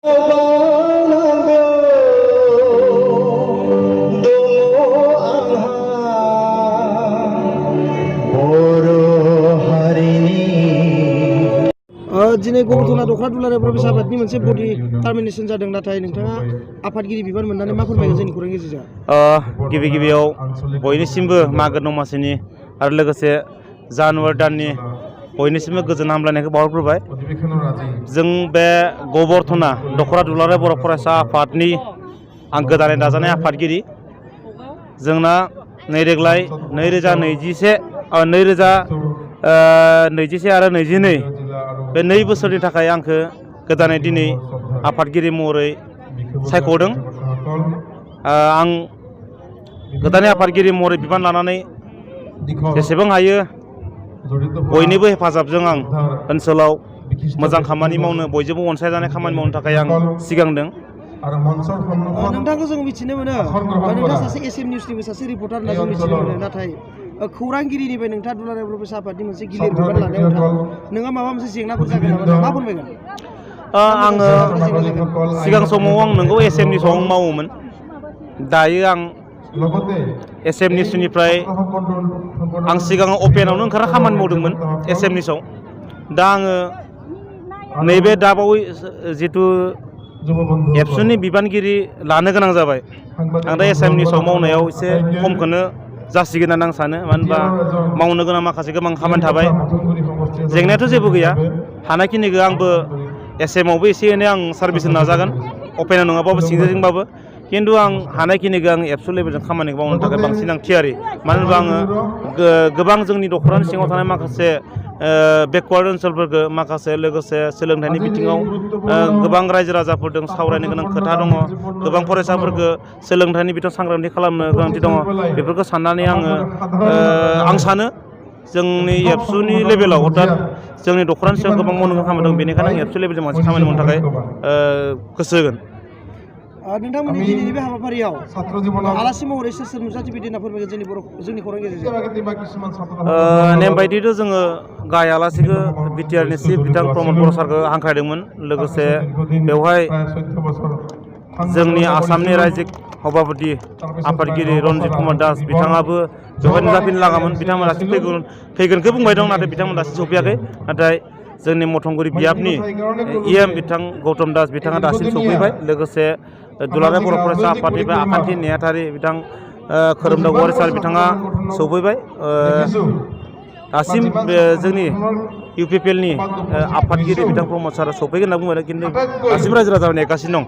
दिनै गबरधना दख'रा दुलाराय बर' फिसा आफादनि मोनसे बडि टार्मिनेसन जादों नाथाय नोंथाङा आफादगिरि बिबान मोननानै मा फोरमायगोन जोंनि खौरां गेजेरजों? गिबियाव बयनिसिमबो मागो दमासिनि आरो लोगोसे जानुवारि दाननि बयनिसिमबो गोजोन हामलायनायखौ बावहरग्रोबाय। जों बे गबरधना दख'रा दुलाराय बर' फरायसा आफादनि आं गोदानै दाजानाय आफादगिरि। जोंना देग्लाय 2021 आरो 2022 बे 2 बोसोरनि थाखाय आंखौ गोदानै दिनै आफादगिरि महरै सायख'दों। आं गोदानै आफादगिरि महरै बिबान लानानै जेसेबां हायो बयनिबो हेफाजाबजों आं ओनसोलाव मोजां खामानि मावनो, बयजोंबो अनसायजानाय खामानि मावनो थाखाय आं सिगांदों। नोंथांखौ जों मिथिनो मोनो नोंथाङा सासे एसएम निउसनिबो सासे रिपर्टार होनना जों मिथिनो मोनो, नाथाय खौरांगिरिनिफ्राय नोंथाङा दुलाराय बर' फिसा आफादनि मोनसे गिलिर बिबान लानायाव नोंहा माबा मोनसे जेंनाफोर जागोन नामा? मा फोरमायगोन? आङो सिगां समाव आं नोंगौ एसएम निउसाव मावोमोन। दायो आं एसएम निउसनिफ्राय आं सिगाङाव अपेनावनो ओंखारना खामानि मावदोंमोन एसएम निउसाव। दा आङो नैबे दाबावै जिथु एबसुनि बिबानगिरि लानो गोनां जाबाय। आं दा एसएम निउसाव मावनायाव एसे खमखौनो जासिगोन होनना आं सानो, मानो होनबा मावनो गोनां माखासे गोबां खामानि थाबाय। जेंनायाथ' जेबो गैया, हानायखिनिखौ आंबो एसएमावबो एसे एनै आं सार्भिस होनो नाजागोन, अपेनाव नङाबाबो सिंजोंबाबो। खिन्थु आं हानायखिनिखौ आं एबसु लेभेलजों खामानिखौ मावनो थाखाय बांसिन आं थियारि। मानो होनबा आङो गोबां जोंनि दख'रानि सिङाव थानाय माखासे बेकवार्ड ओनसोलफोरखौ, माखासे लोगोसे सोलोंथाइनि बिथिङाव गोबां रायजो राजाफोरजों सावरायनो गोनां खोथा दङ। गोबां फरायसाफोरखौ सोलोंथाइनि बिथिङाव सांग्रांथि खालामनो गोनांथि दङ। बेफोरखौ साननानै आं सानो जोंनि एबसुनि लेभेलाव, अर्थात जोंनि दख'रानि सायाव गोबां मावनो खामानि दं। बेनिखायनो आं एबसु लेभेलजों मोनसे खामानि मावनो थाखाय गोसो होगोन। नोंथांमोननि दिनैनि बे हाबाफारियाव आलासि महरै सोर सोर नुजाथिफैदों होनना फोरमायगोन जोंनि खौरां गेजेरजों? नेम बायदियैथ' जोङो गाहाय आलासिखौ बिटिआरनि चिफ बिथां प्रमद बर' सारखौ हांख्रायदोंमोन। लोगोसे बेवहाय जोंनि आसामनि रायजिक सभापति आफादगिरि रन्जित कुमार दास बिथाङाबो बेवहाय नुजाफिननो लागामोन। बिथांमोना दासिम फैगोनखौ बुंबाय दं, नाथाय बिथांमोना दासिम सफैयाखै। नाथाय जोंनि मथंगुरि बियाबनि इएम बिथां गौतम दास बिथाङा दासिम सफैबाय। लोगोसे दुलाराय बर' फरायसा आफादनिफ्राय आखान्थि नेहाथारि बिथां खोरोमदाव औवारि सार बिथाङा सफैबाय। दासिम जोंनि इउपिपिएलनि आफादगिरि बिथां प्रमद सारा सफैगोन होनना बुंबाय, खिन्थु दासिम रायजो राजा नेगासिनो दं।